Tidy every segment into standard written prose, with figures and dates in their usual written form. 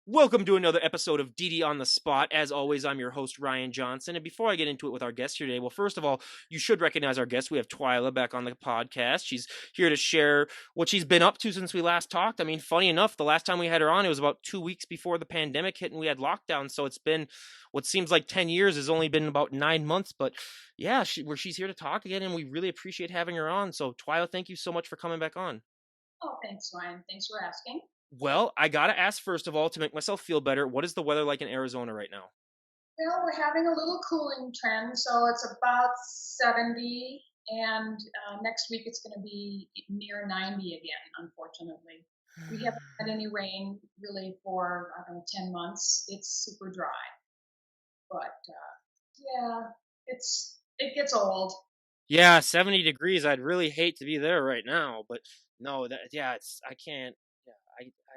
Welcome to another episode of DD on the Spot. As always, I'm your host, Ryan Johnson. And before I get into it with our guest here today, well, first of all, you should recognize our guest. We have Twila back on the podcast. She's here to share what she's been up to since we last talked. I mean, funny enough, the last time we had her on, it was about 2 weeks before the pandemic hit and we had lockdown. So it's been what seems like 10 years, has only been about 9 months. But yeah, she's here to talk again, and we really appreciate having her on. So, Twila, thank you so much for coming back on. Oh, thanks, Ryan. Thanks for asking. Well, I gotta ask first of all to make myself feel better. What is the weather like in Arizona right now? Well, we're having a little cooling trend, so it's about 70, and next week it's going to be near 90 again, unfortunately. We haven't had any rain really for, I don't know, 10 months. It's super dry, but yeah, it gets old. Yeah, 70 degrees. I'd really hate to be there right now, but no, that yeah, it's I can't. Yeah,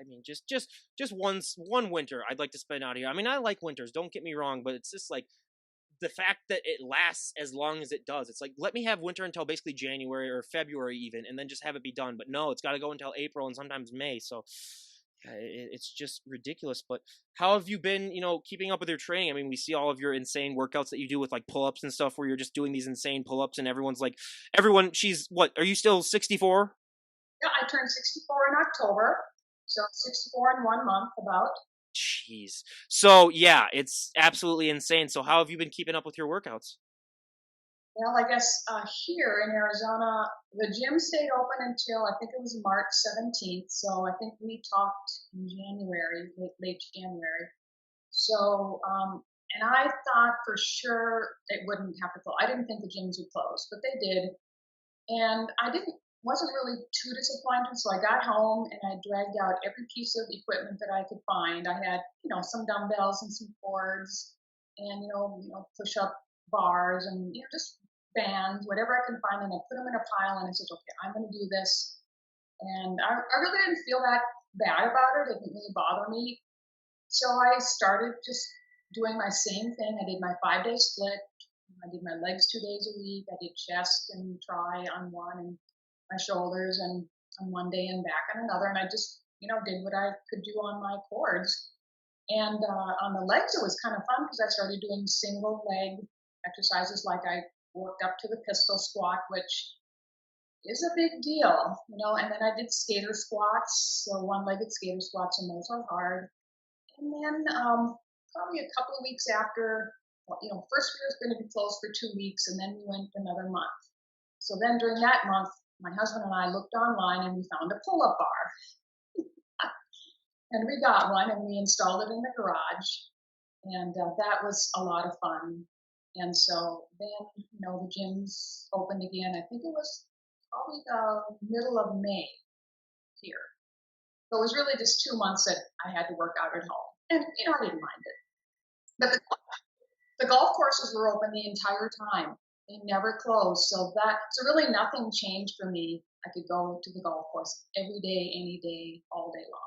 I mean just one winter I'd like to spend out here. I mean, I like winters, don't get me wrong, but it's just like the fact that it lasts as long as it does. It's like let me have winter until basically January or February even, and then just have it be done. But no, it's got to go until April and sometimes May. So yeah, it's just ridiculous. But how have you been, keeping up with your training? I mean, we see all of your insane workouts that you do with like pull-ups and stuff where you're just doing these insane pull-ups and everyone's like, she's what, are you still 64? Yeah, I turned 64 in October, so 64 in 1 month about. Jeez. So yeah, it's absolutely insane. So how have you been keeping up with your workouts? Well, I guess here in Arizona, the gym stayed open until I think it was March 17th. So I think we talked in January, late January. So, and I thought for sure it wouldn't have to close. I didn't think the gyms would close, but they did. And I wasn't really too disappointed. So I got home and I dragged out every piece of equipment that I could find. I had, some dumbbells and some cords and, push up bars and, just bands, whatever I could find. And I put them in a pile and I said, okay, I'm going to do this. And I really didn't feel that bad about it. It didn't really bother me. So I started just doing my same thing. I did my 5-day split. I did my legs 2 days a week. I did chest and tri on one and my shoulders and on one day and back on another. And I just, did what I could do on my cords. And on the legs, it was kind of fun because I started doing single leg exercises. Like I worked up to the pistol squat, which is a big deal, And then I did skater squats, so one-legged skater squats, and those are hard. And then probably a couple of weeks after, well, first we were going to be closed for 2 weeks, and then we went another month. So then during that month, my husband and I looked online and we found a pull-up bar. And we got one and we installed it in the garage. And that was a lot of fun. And so then, the gyms opened again. I think it was probably the middle of May here. So it was really just 2 months that I had to work out at home. And, I didn't mind it. But the golf courses were open the entire time. They never closed. So really nothing changed for me. I could go to the golf course every day, any day, all day long.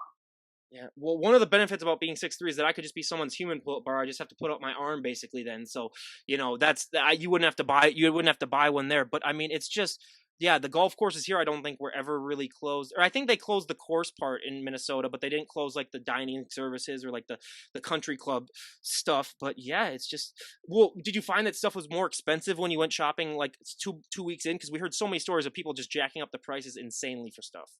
Yeah. Well, one of the benefits about being 6'3" is that I could just be someone's human pull-up bar. I just have to put up my arm basically then. So, you wouldn't have to buy one there. But I mean, it's just yeah, the golf courses here I don't think were ever really closed. Or I think they closed the course part in Minnesota, but they didn't close like the dining services or like the country club stuff. But yeah, it's just well, did you find that stuff was more expensive when you went shopping like two weeks in? Because we heard so many stories of people just jacking up the prices insanely for stuff.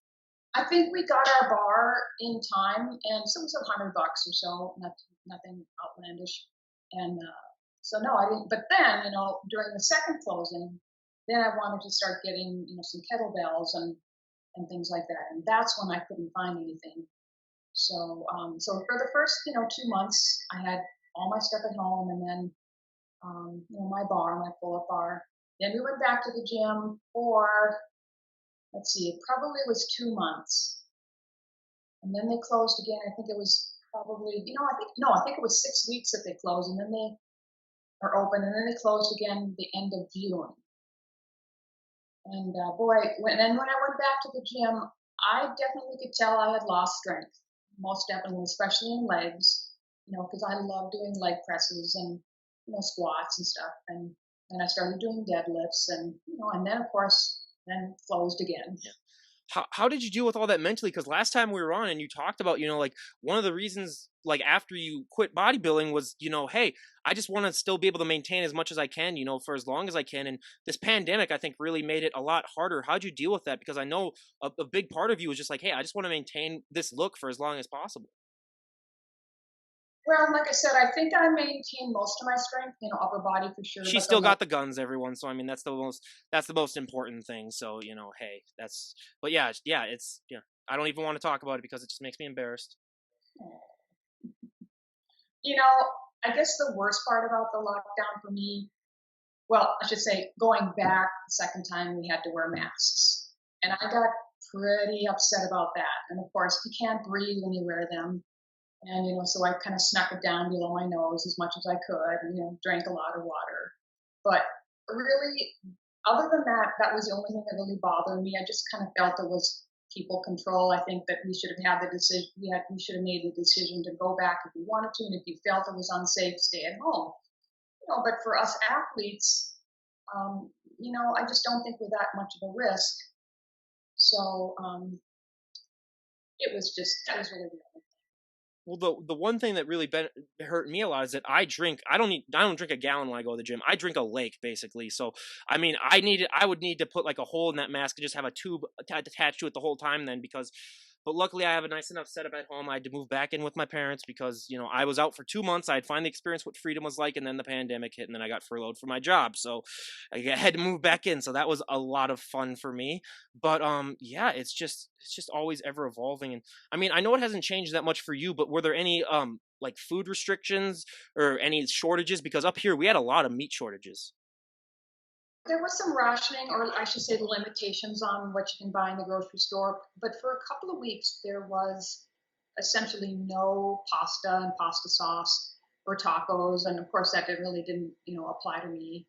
I think we got our bar in time, and so it was $100 or so, nothing outlandish. And so no, I didn't. But then, during the second closing, then I wanted to start getting, some kettlebells and things like that. And that's when I couldn't find anything. So for the first, 2 months, I had all my stuff at home, and then, my bar, my pull-up bar. Then we went back to the gym for, let's see, it probably was 2 months, and then they closed again. I think it was probably, I think it was 6 weeks that they closed, and then they are open, and then they closed again the end of June. And boy, when I went back to the gym, I definitely could tell I had lost strength, most definitely, especially in legs, because I love doing leg presses and, squats and stuff. And then I started doing deadlifts and then of course, then closed again. Yeah. how did you deal with all that mentally? Because last time we were on and you talked about, like one of the reasons, like after you quit bodybuilding was, hey, I just want to still be able to maintain as much as I can, for as long as I can. And this pandemic, I think, really made it a lot harder. How'd you deal with that? Because I know a big part of you was just like, hey, I just want to maintain this look for as long as possible. Well, like I said, I think I maintain most of my strength, upper body for sure, She but the still leg. got the guns, everyone. So I mean, that's the most important thing. So hey, that's. But yeah, yeah, it's yeah. I don't even want to talk about it because it just makes me embarrassed. You know, I guess the worst part about the lockdown for me, well, I should say, going back the second time we had to wear masks. And I got pretty upset about that. And of course, you can't breathe when you wear them. And, so I kind of snuck it down below my nose as much as I could and, drank a lot of water. But really, other than that, that was the only thing that really bothered me. I just kind of felt it was people control. I think that we should have had the decision. We should have made the decision to go back if we wanted to, and if you felt it was unsafe, stay at home. But for us athletes, I just don't think we're that much of a risk. So that was really the only. Well, the one thing that really hurt me a lot is that I drink. I don't drink a gallon when I go to the gym. I drink a lake basically. So I mean, I would need to put like a hole in that mask and just have a tube attached to it the whole time then because. But luckily, I have a nice enough setup at home. I had to move back in with my parents because I was out for 2 months. I had finally experienced what freedom was like, and then the pandemic hit, and then I got furloughed from my job. So I had to move back in. So that was a lot of fun for me. But yeah, it's just always ever evolving, and I mean, I know it hasn't changed that much for you, but were there any like food restrictions or any shortages? Because up here we had a lot of meat shortages. There was some rationing, or I should say, limitations on what you can buy in the grocery store. But for a couple of weeks, there was essentially no pasta and pasta sauce or tacos, and of course, that really didn't, apply to me.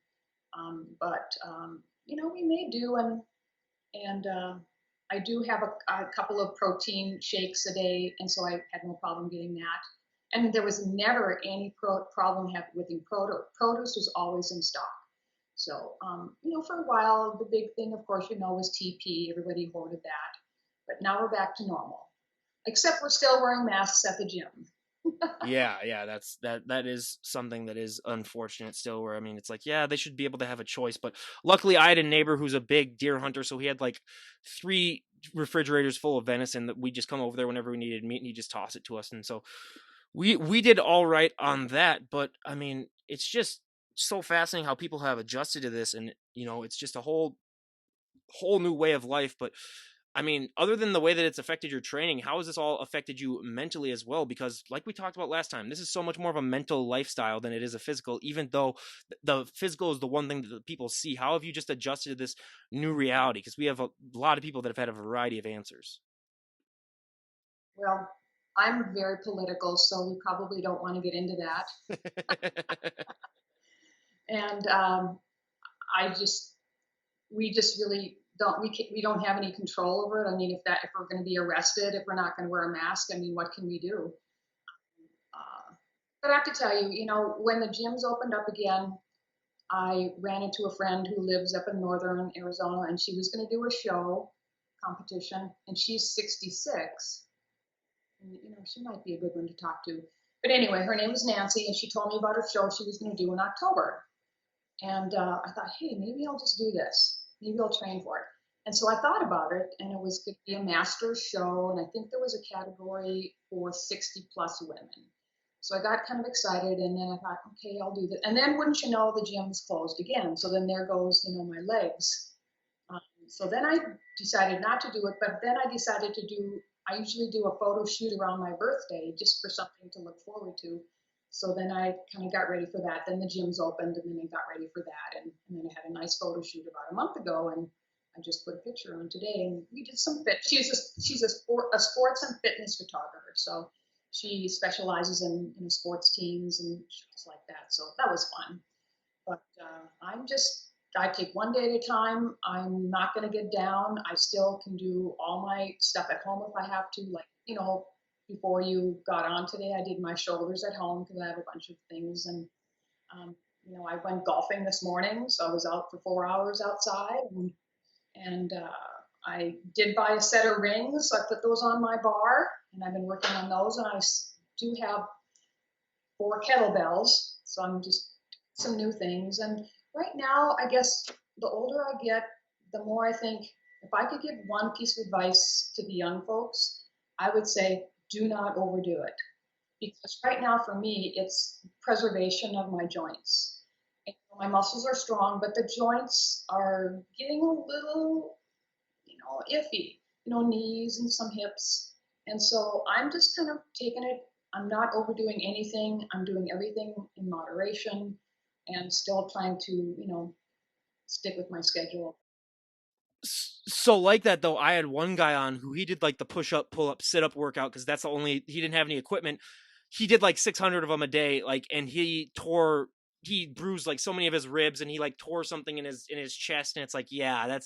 But we may do, and I do have a couple of protein shakes a day, and so I had no problem getting that. And there was never any problem with produce. Produce was always in stock. So, for a while, the big thing, of course, was TP. Everybody hoarded that. But now we're back to normal, except we're still wearing masks at the gym. Yeah, yeah, that is something that is unfortunate still. Where I mean, it's like, yeah, they should be able to have a choice. But luckily, I had a neighbor who's a big deer hunter, so he had like 3 refrigerators full of venison that we just come over there whenever we needed meat, and he just toss it to us. And so we did all right on that. But I mean, it's just so fascinating how people have adjusted to this, and it's just a whole new way of life. But I mean, other than the way that it's affected your training, how has this all affected you mentally as well? Because, like we talked about last time, this is so much more of a mental lifestyle than it is a physical, even though the physical is the one thing that the people see. How have you just adjusted to this new reality? Because we have a lot of people that have had a variety of answers. Well, I'm very political, so we probably don't want to get into that. And I just, we just really don't, we don't have any control over it. I mean, if we're going to be arrested, if we're not going to wear a mask, I mean, what can we do? But I have to tell you, when the gyms opened up again, I ran into a friend who lives up in northern Arizona, and she was going to do a show competition, and she's 66. And, she might be a good one to talk to. But anyway, her name was Nancy, and she told me about her show she was going to do in October. And I thought, hey, maybe I'll just do this. Maybe I'll train for it. And so I thought about it, and it was going to be a master's show, and I think there was a category for 60 plus women. So I got kind of excited, and then I thought, okay, I'll do that. And then, wouldn't you know, the gym was closed again. So then there goes, my legs. So then I decided not to do it, but then I decided to do. I usually do a photo shoot around my birthday just for something to look forward to. So then I kind of got ready for that. Then the gyms opened, and then I got ready for that. And then I had a nice photo shoot about a month ago, and I just put a picture on today. And we did some fit. She's a sports and fitness photographer, so she specializes in sports teams and shows like that. So that was fun. But I take one day at a time. I'm not going to get down. I still can do all my stuff at home if I have to. Like, before you got on today, I did my shoulders at home because I have a bunch of things. And, I went golfing this morning. So I was out for 4 hours outside. And I did buy a set of rings. I put those on my bar, and I've been working on those. And I do have 4 kettlebells, so I'm just some new things. And right now, I guess the older I get, the more I think if I could give one piece of advice to the young folks, I would say do not overdo it. Because right now, for me, it's preservation of my joints. And my muscles are strong, but the joints are getting a little, iffy, knees and some hips. And so I'm just kind of taking it. I'm not overdoing anything. I'm doing everything in moderation and still trying to, stick with my schedule. So like that though, I had one guy on who he did like the push up, pull up, sit up workout because that's the only he didn't have any equipment. He did like 600 of them a day, like, and he bruised like so many of his ribs, and he like tore something in his chest, and it's like, yeah,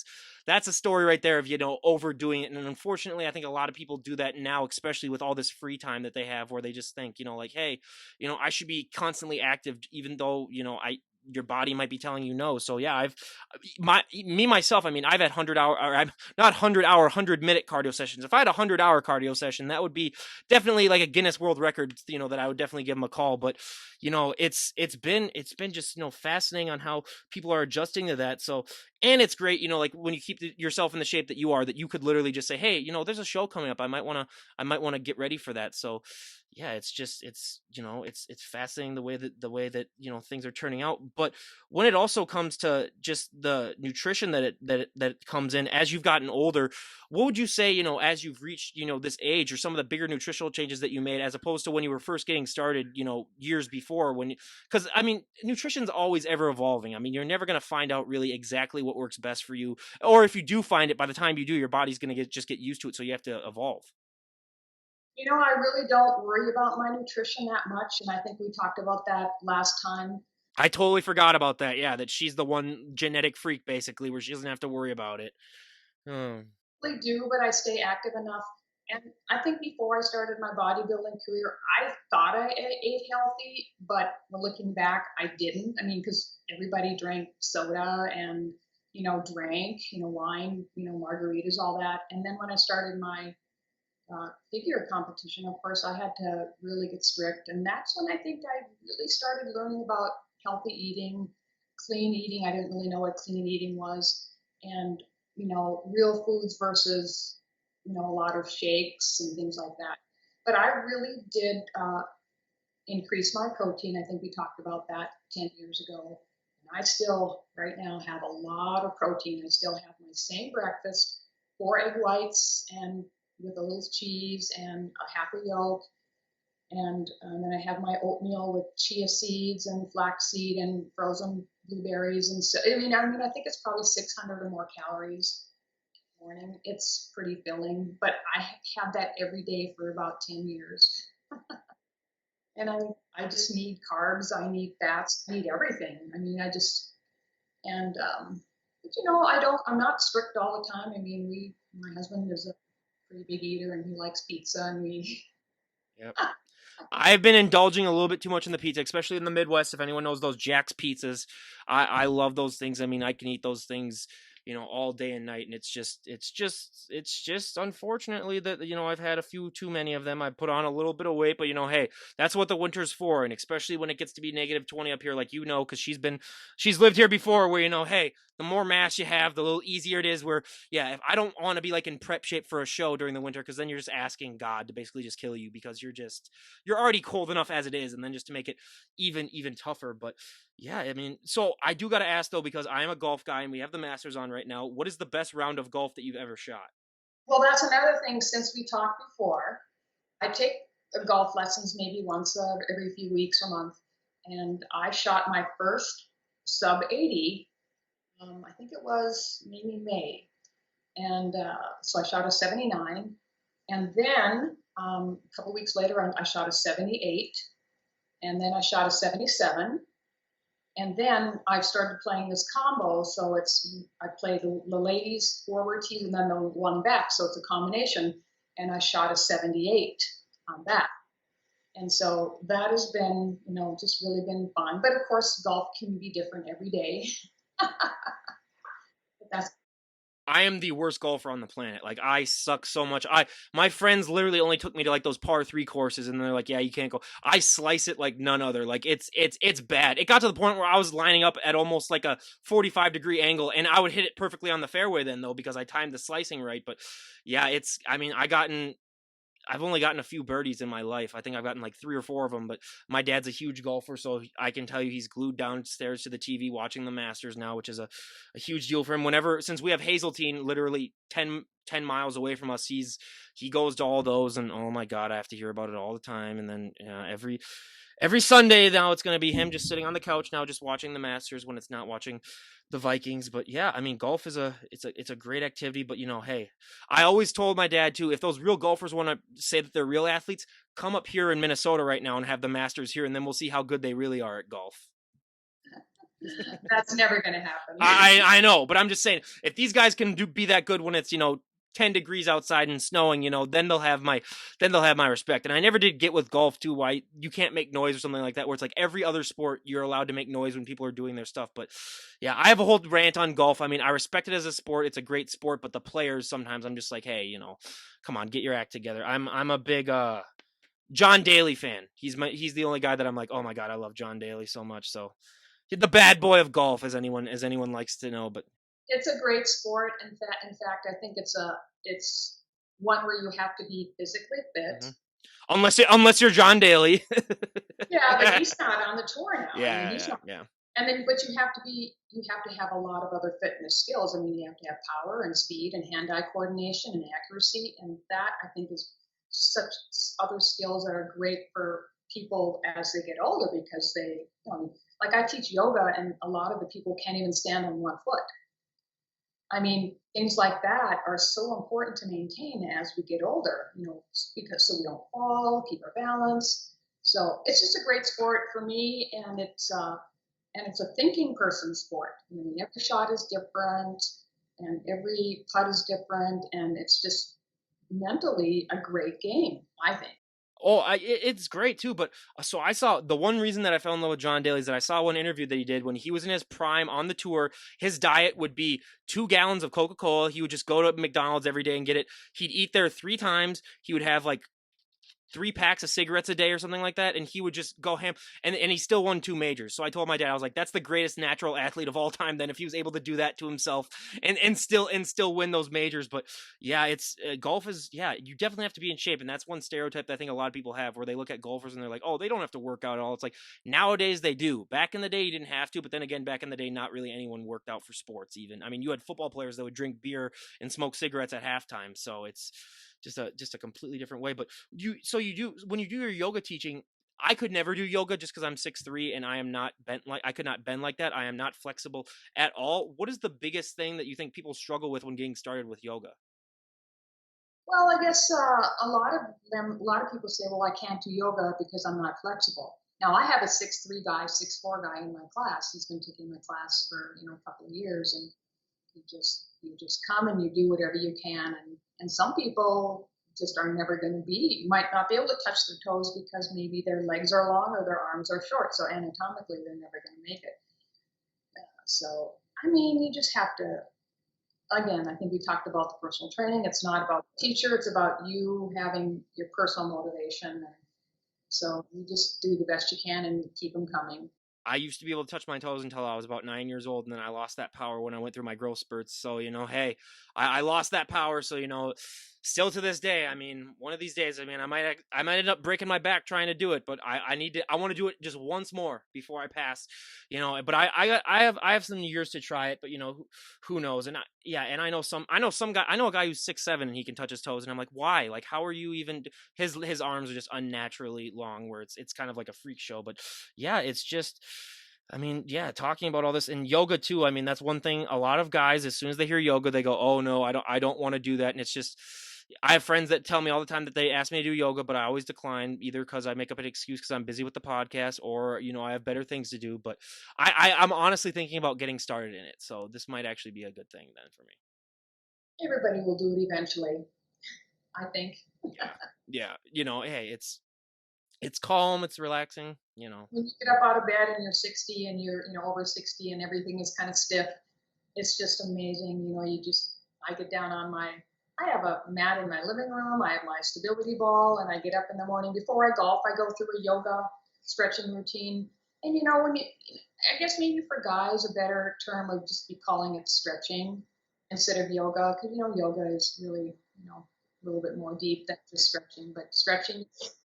that's a story right there of overdoing it. And unfortunately, I think a lot of people do that now, especially with all this free time that they have, where they just think, like, hey, I should be constantly active, even though I your body might be telling you no. So yeah, myself, I mean, I've had 100 hour, or I'm not 100 hour, 100 minute cardio sessions. If I had a 100 hour cardio session, that would be definitely like a Guinness World Record, that I would definitely give him a call. But it's been just fascinating on how people are adjusting to that. So, and it's great, like when you keep yourself in the shape that you are, that you could literally just say, hey, there's a show coming up. I might want to get ready for that. So yeah, it's fascinating the way that things are turning out. But when it also comes to just the nutrition that comes in as you've gotten older, what would you say, as you've reached this age, or some of the bigger nutritional changes that you made, as opposed to when you were first getting started, years before, because I mean, nutrition's always ever evolving. I mean, you're never going to find out really exactly what works best for you, or if you do find it, by the time you do, your body's going to just get used to it, so you have to evolve. I really don't worry about my nutrition that much. And I think we talked about that last time. I totally forgot about that. Yeah, that she's the one genetic freak basically, where she doesn't have to worry about it. Oh. Really do, but I stay active enough. And I think before I started my bodybuilding career, I thought I ate healthy, but looking back, I didn't. I mean, because everybody drank soda and, drank, wine, margaritas, all that. And then when I started my figure competition, of course, I had to really get strict. And that's when I think I really started learning about healthy eating, clean eating. I didn't really know what clean eating was. And, real foods versus, a lot of shakes and things like that. But I really did increase my protein. I think we talked about that 10 years ago. And I still, right now, have a lot of protein. I still have my same breakfast, 4 egg whites and with a little cheese and a half a yolk. And then I have my oatmeal with chia seeds and flaxseed and frozen blueberries. And so, I think it's probably 600 or more calories a morning. It's pretty filling, but I have that every day for about 10 years. And I just need carbs. I need fats. I need everything. And but I'm not strict all the time. I mean, my husband is a pretty big eater and he likes pizza, and we Yep. I've been indulging a little bit too much in the pizza, especially in the Midwest. If anyone knows those Jack's pizzas, I love those things. I mean, I can eat those things, all day and night, and it's just unfortunately that I've had a few too many of them. I put on a little bit of weight, but hey, that's what the winter's for, and especially when it gets to be -20 up here, like because she's lived here before, where hey, the more mass you have, the little easier it is. Where yeah, if I don't want to be like in prep shape for a show during the winter, because then you're just asking God to basically just kill you, because you're already cold enough as it is, and then just to make it even tougher. But yeah, I mean, so I do got to ask though, because I am a golf guy and we have the Masters on right now. What is the best round of golf that you've ever shot? well, that's another thing. Since we talked before, I take golf lessons maybe once every few weeks or month, and I shot my first sub 80. I think it was maybe May, and so I shot a 79, and then a couple weeks later I shot a 78, and then I shot a 77, and then I've started playing this combo. So I play the ladies forward tees and then the one back, so it's a combination. And I shot a 78 on that. And so that has been, just really been fun. But of course, golf can be different every day. But that's I am the worst golfer on the planet. Like I suck so much. My friends literally only took me to like those par 3 courses and they're like, "Yeah, you can't go." I slice it like none other. Like it's bad. It got to the point where I was lining up at almost like a 45-degree angle and I would hit it perfectly on the fairway then though because I timed the slicing right, but yeah, it's I mean, I've only gotten a few birdies in my life. I think I've gotten like 3 or 4 of them, but my dad's a huge golfer, so I can tell you he's glued downstairs to the TV watching the Masters now, which is a huge deal for him. Whenever since we have Hazeltine literally 10 miles away from us, he goes to all those and oh my god, I have to hear about it all the time. And then every Sunday now it's going to be him just sitting on the couch now just watching the Masters when it's not watching the Vikings. But yeah, I mean golf is it's a great activity, but hey, I always told my dad too, if those real golfers want to say that they're real athletes, come up here in Minnesota right now and have the Masters here and then we'll see how good they really are at golf. That's never going to happen. I know, but I'm just saying if these guys can be that good when it's 10 degrees outside and snowing, then they'll have my respect. And I never did get with golf too why you can't make noise or something like that where it's like every other sport you're allowed to make noise when people are doing their stuff. But yeah, I have a whole rant on golf. I mean, I respect it as a sport. It's a great sport, but the players sometimes I'm just like, "Hey, come on, get your act together." I'm a big John Daly fan. He's the only guy that I'm like, "Oh my god, I love John Daly so much." So, the bad boy of golf as anyone likes to know, but It's a great sport. In fact, I think it's one where you have to be physically fit. mhm. Unless you're John Daly. Yeah, but he's not on the tour now. I mean, Yeah, he's yeah, not. yeah. And then, but you have to have a lot of other fitness skills. I mean, you have to have power and speed and hand-eye coordination and accuracy, and that I think is such other skills that are great for people as they get older because like I teach yoga, and a lot of the people can't even stand on one foot. I mean, things like that are so important to maintain as we get older, because so we don't fall, keep our balance. So it's just a great sport for me, and it's a thinking person sport. I mean, every shot is different, and every putt is different, and it's just mentally a great game, I think. Oh, it's great too. But so I saw the one reason that I fell in love with John Daly is that I saw one interview that he did when he was in his prime on the tour. His diet would be 2 gallons of Coca Cola. He would just go to McDonald's every day and get it. He'd eat there 3 times. He would have like 3 packs of cigarettes a day or something like that, and he would just go ham. And he still won 2 majors. So I told my dad, I was like, that's the greatest natural athlete of all time. Then if he was able to do that to himself and still win those majors, but yeah, it's golf is yeah, you definitely have to be in shape, and that's one stereotype that I think a lot of people have where they look at golfers and they're like, oh, they don't have to work out at all. It's like nowadays they do. Back in the day, you didn't have to, but then again, back in the day, not really anyone worked out for sports. Even I mean, you had football players that would drink beer and smoke cigarettes at halftime. So it's just a completely different way. But you do when you do your yoga teaching. I could never do yoga just because I'm 6'3" and I am not bent like I could not bend like that. I am not flexible at all. What is the biggest thing that you think people struggle with when getting started with yoga? Well, I guess a lot of people say, well, I can't do yoga because I'm not flexible. Now, I have a 6'3" guy, 6'4" guy in my class. He's been taking my class for a couple of years, and you just come and you do whatever you can. And some people just are never going to be might not be able to touch their toes because maybe their legs are long or their arms are short. So anatomically, they're never going to make it. So I mean, you just have to again, I think we talked about the personal training. It's not about the teacher, it's about you having your personal motivation. And so you just do the best you can and keep them coming. I used to be able to touch my toes until I was about 9 years old, and then I lost that power when I went through my growth spurts. So, hey, I lost that power. So, still to this day, I mean, one of these days, I mean, I might end up breaking my back trying to do it, but I want to do it just once more before I pass, But I have some years to try it, but who knows? And yeah, and I know a guy who's 6'7" and he can touch his toes, and I'm like, why? Like, how are you even? His arms are just unnaturally long, where it's kind of like a freak show, but yeah, it's just I mean, yeah, talking about all this and yoga too. I mean, that's one thing a lot of guys as soon as they hear yoga, they go, "Oh no, I don't want to do that." And it's just I have friends that tell me all the time that they ask me to do yoga, but I always decline either cuz I make up an excuse cuz I'm busy with the podcast or, I have better things to do, but I'm honestly thinking about getting started in it. So this might actually be a good thing then for me. Everybody will do it eventually, I think. Yeah. Yeah, hey, it's calm, it's relaxing. When you get up out of bed and you're 60 and you're over 60 and everything is kind of stiff, it's just amazing. I get down on I have a mat in my living room. I have my stability ball, and I get up in the morning before I golf. I go through a yoga stretching routine. And when I guess maybe for guys, a better term would just be calling it stretching instead of yoga, because yoga is really a little bit more deep than just stretching. But stretching,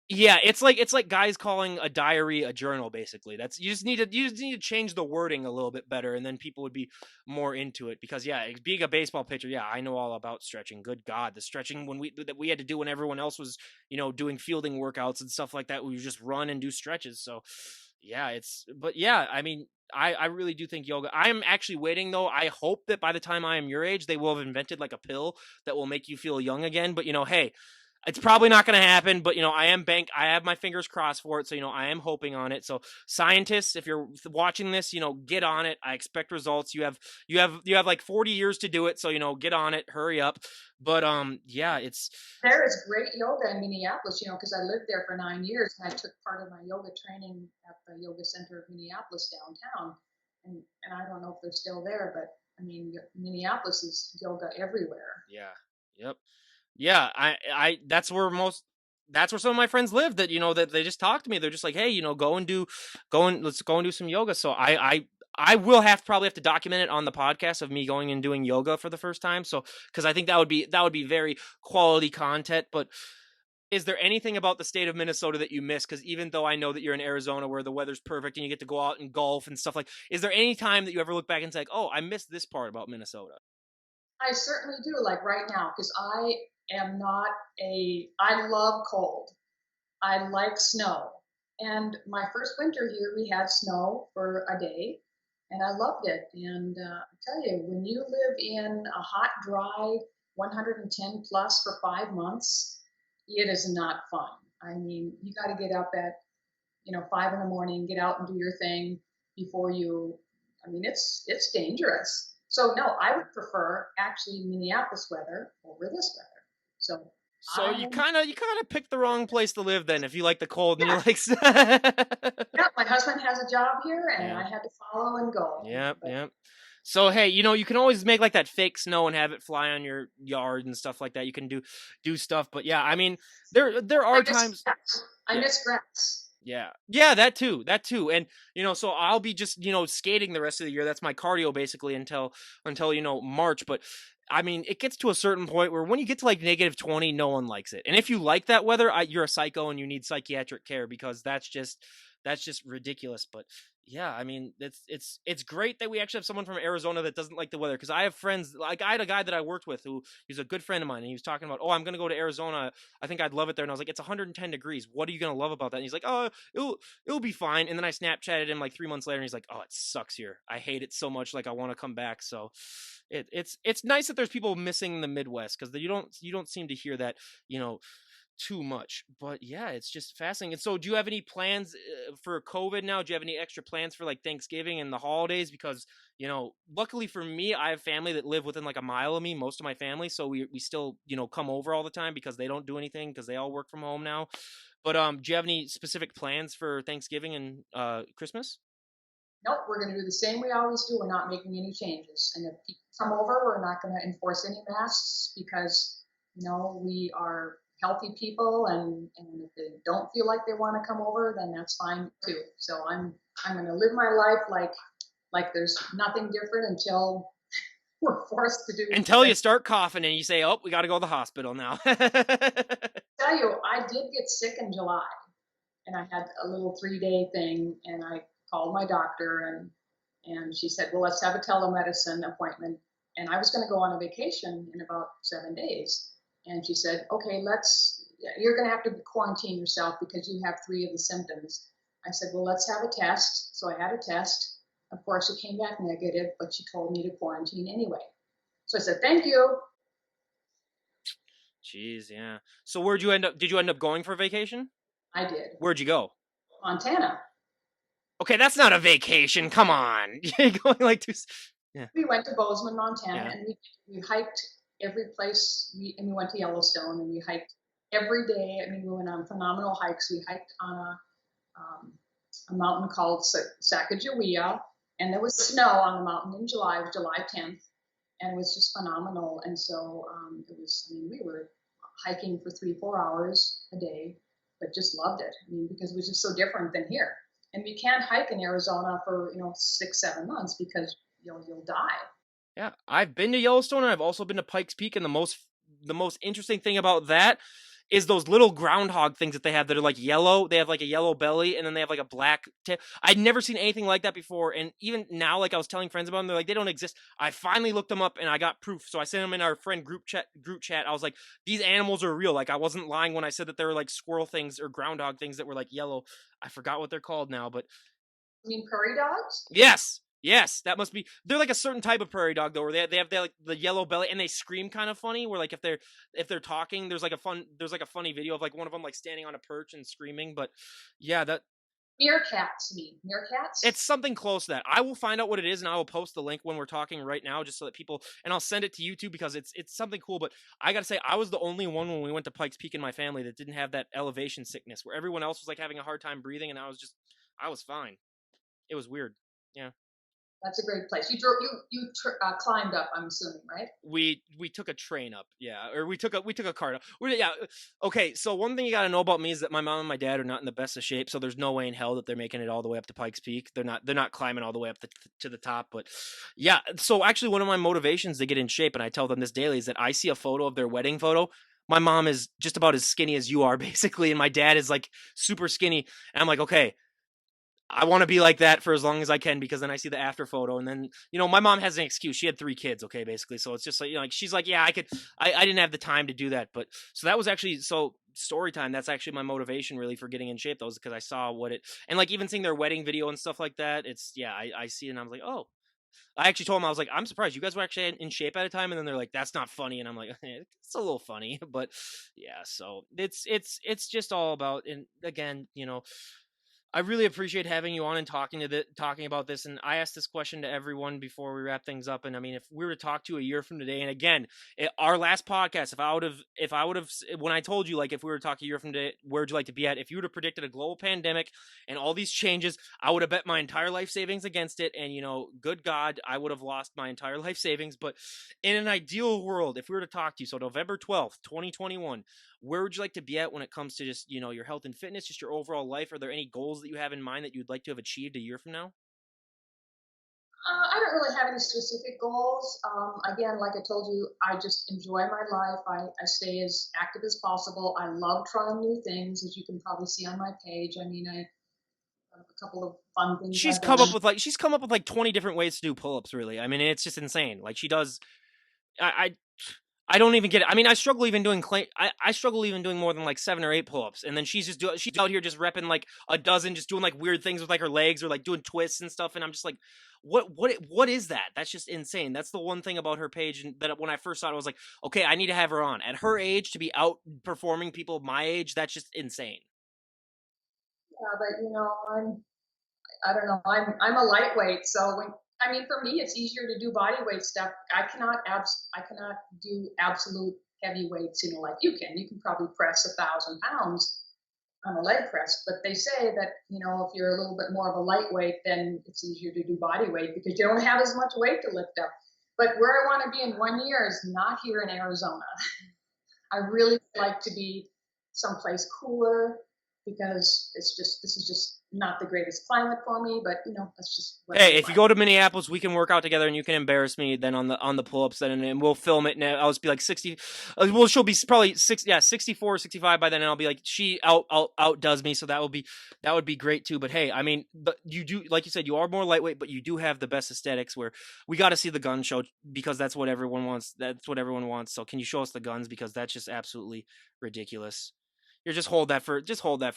Yeah, it's like guys calling a diary a journal basically. That's you just need to change the wording a little bit better and then people would be more into it because yeah, being a baseball pitcher, yeah, I know all about stretching. Good god, the stretching when we had to do when everyone else was, doing fielding workouts and stuff like that, we would just run and do stretches. So, yeah, but yeah, I mean, I really do think yoga. I'm actually waiting though. I hope that by the time I am your age, they will have invented like a pill that will make you feel young again. But hey, it's probably not going to happen, but I have my fingers crossed for it, so I am hoping on it. So scientists, if you're watching this, get on it. I expect results. You have like 40 years to do it, so get on it, hurry up. But yeah, it's there is great yoga in Minneapolis, because I lived there for 9 years and I took part of my yoga training at the Yoga Center of Minneapolis downtown. And I don't know if they're still there, but I mean, Minneapolis is yoga everywhere. yeah. Yep. Yeah, I that's where some of my friends live that that they just talk to me. They're just like, "Hey, let's go and do some yoga." So I will probably have to document it on the podcast of me going and doing yoga for the first time. So cuz I think that would be very quality content, but is there anything about the state of Minnesota that you miss? Because even though I know that you're in Arizona where the weather's perfect and you get to go out and golf and stuff is there any time that you ever look back and say, like, "Oh, I missed this part about Minnesota"? I certainly do, like right now, because am not I love cold. I like snow. And my first winter here, we had snow for a day, and I loved it. And I tell you, when you live in a hot, dry 110 plus for 5 months, it is not fun. I mean, you got to get up at 5 in the morning, get out and do your thing before you. I mean, it's dangerous. So no, I would prefer actually Minneapolis weather over this weather. So So I you am. kind of you kind of picked the wrong place to live then if you like the cold and you Yeah, like yeah, my husband has a job here, and Yeah. I had to follow and go. Yep, But yep. So hey, you can always make like that fake snow and have it fly on your yard and stuff like that. You can do stuff, but yeah, I mean, there I are miss times. grass. I Yeah. miss grass. Yeah. Yeah, that too. And so I'll be just, skating the rest of the year. That's my cardio basically until March, but I mean, it gets to a certain point where when you get to like -20, no one likes it. And if you like that weather, you're a psycho and you need psychiatric care because that's just ridiculous, but yeah, I mean, it's great that we actually have someone from Arizona that doesn't like the weather because I have friends like I had a guy that I worked with who he's a good friend of mine and he was talking about, "Oh, I'm going to go to Arizona. I think I'd love it there." And I was like, "It's 110 degrees. What are you going to love about that?" And he's like, "Oh, it'll be fine." And then I Snapchatted him like 3 months later and he's like, "Oh, it sucks here. I hate it so much like I want to come back." So it's nice that there's people missing the Midwest because you don't seem to hear that, you know, too much. But yeah, it's just fascinating. And so, do you have any plans for COVID now? Do you have any extra plans for like Thanksgiving and the holidays? Because luckily for me, I have family that live within like a mile of me. Most of my family, so we still come over all the time because they don't do anything because they all work from home now. But do you have any specific plans for Thanksgiving and Christmas? Nope, we're going to do the same we always do. We're not making any changes. And if people come over, we're not going to enforce any masks because, we are healthy people, and if they don't feel like they want to come over, then that's fine too. So I'm going to live my life like there's nothing different until we're forced to do Until you things. start coughing and you say, "Oh, we got to go to the hospital now." I tell you, I did get sick in July, and I had a little 3-day thing, and I called my doctor, and she said, well, let's have a telemedicine appointment. And I was going to go on a vacation in about 7 days, and she said, okay, you're going to have to quarantine yourself because you have 3 of the symptoms. I said, well, let's have a test. So I had a test. Of course, it came back negative, but she told me to quarantine anyway. So I said, thank you. Jeez, yeah. So where'd you end up? Did you end up going for vacation? I did. Where'd you go? Montana. Okay, that's not a vacation. Come on, you're going like to. Yeah, We went to Bozeman, Montana, yeah. and we hiked every place. And we went to Yellowstone, and we hiked every day. I mean, we went on phenomenal hikes. We hiked on a mountain called Sacagawea, and there was snow on the mountain in July. It was July 10th, and it was just phenomenal. And so it was. I mean, we were hiking for 3, 4 hours a day, but just loved it. I mean, because it was just so different than here. And we can't hike in Arizona for 6, 7 months because you'll die. Yeah, I've been to Yellowstone and I've also been to Pikes Peak, and the most interesting thing about that is those little groundhog things that they have that are like yellow. They have like a yellow belly and then they have like a black tail. I'd never seen anything like that before, and even now, like I was telling friends about them, they're like they don't exist. I finally looked them up and I got proof, so I sent them in our friend group chat. Group chat, I was like, these animals are real. Like I wasn't lying when I said that they were like squirrel things or groundhog things that were like yellow. I forgot what they're called now, but I mean, prairie dogs. yes. Yes, that must be. They're like a certain type of prairie dog though, where they have like the yellow belly and they scream kind of funny. Where like if they're talking, there's like a funny video of like one of them like standing on a perch and screaming. But yeah, that Meerkats. You mean it's meerkats? something close to that. I will find out what it is and I will post the link when we're talking right now, just so that people, and I'll send it to you too because it's something cool. But I gotta say, I was the only one when we went to Pikes Peak in my family that didn't have that elevation sickness, where everyone else was like having a hard time breathing, and I was fine. It was weird. Yeah. That's a great place. You drove. Climbed up. I'm assuming, right? We took a train up, yeah, or we took a cart up. Yeah, okay. So one thing you got to know about me is that my mom and my dad are not in the best of shape. So there's no way in hell that they're making it all the way up to Pikes Peak. They're not climbing all the way up to the top. But yeah, so actually one of my motivations to get in shape, and I tell them this daily, is that I see a photo of their wedding photo. My mom is just about as skinny as you are, basically, and my dad is like super skinny. And I'm like, okay, I want to be like that for as long as I can, because then I see the after photo, and then my mom has an excuse. She had 3 kids, okay, basically. So it's just like like she's like, yeah, I could. I didn't have the time to do that, but so that was actually so story time. That's actually my motivation really for getting in shape. Though, was because I saw what it, and like even seeing their wedding video and stuff like that. It's yeah, I see it and I'm like, oh. I actually told them, I was like, I'm surprised you guys were actually in shape at a time, and then they're like, that's not funny, and I'm like, it's a little funny, but yeah. So it's just all about, and again, I really appreciate having you on and talking about this. And I asked this question to everyone before we wrap things up. And I mean, if we were to talk to a year from today, and again, our last podcast, if I would have, when I told you, like, if we were to talk a year from today, where would you like to be at? If you would have predicted a global pandemic and all these changes, I would have bet my entire life savings against it. And good God, I would have lost my entire life savings. But in an ideal world, if we were to talk to you, so November 12th, 2021, where would you like to be at when it comes to just your health and fitness, just your overall life? Are there any goals that you have in mind that you'd like to have achieved a year from now? I don't really have any specific goals. Again, like I told you, I just enjoy my life. I stay as active as possible. I love trying new things, as you can probably see on my page. I mean, I have a couple of fun things she's I've come up done. with like she's come up with like 20 different ways to do pull-ups, really. I mean, it's just insane. Like she does. I don't even get it. I mean, I struggle even doing I struggle even doing more than like 7 or 8 pull-ups, and then she's out here just repping like a dozen, just doing like weird things with like her legs or like doing twists and stuff. And I'm just like, what is that? That's just insane. That's the one thing about her page, and that when I first saw it, I was like, okay, I need to have her on. At her age, to be outperforming people my age, that's just insane. But I don't know. I'm a lightweight, so I mean, for me, it's easier to do body weight stuff. I cannot do absolute heavy weights. Like you can. You can probably press 1,000 pounds on a leg press. But they say that if you're a little bit more of a lightweight, then it's easier to do body weight because you don't have as much weight to lift up. But where I want to be in 1 year is not here in Arizona. I really like to be someplace cooler because this is just not the greatest climate for me, but that's just what I Hey, would if you like. go to Minneapolis, we can work out together, and you can embarrass me then on the pull-ups then, and we'll film it. And I'll just be like 60. Well, she'll be probably 64, 65 by then, and I'll be like she outdoes me, so that would be great too. But hey, I mean, but you do, like you said, you are more lightweight, but you do have the best aesthetics. Where we got to see the gun show because that's what everyone wants. That's what everyone wants. So can you show us the guns, because that's just absolutely ridiculous. Here, just hold that for a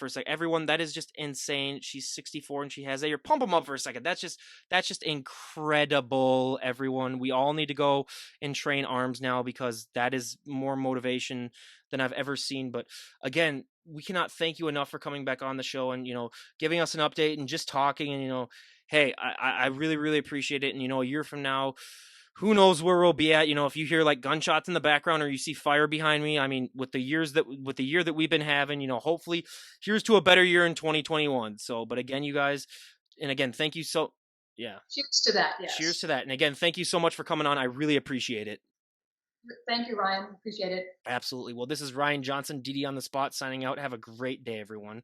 second. Everyone, that is just insane. She's 64 and she has that. Here, pump them up for a second. That's just incredible. Everyone, we all need to go and train arms now, because that is more motivation than I've ever seen. But again, we cannot thank you enough for coming back on the show and giving us an update and just talking. And hey, I really really appreciate it. And a year from now, who knows where we'll be at. If you hear like gunshots in the background or you see fire behind me, I mean, with the year that we've been having, hopefully here's to a better year in 2021. So, but again, you guys, and again, thank you so Yeah. Cheers to that. Cheers Yes. to that. And again, thank you so much for coming on. I really appreciate it. Thank you, Ryan. Appreciate it. Absolutely. Well, this is Ryan Johnson, DD on the spot, signing out. Have a great day, everyone.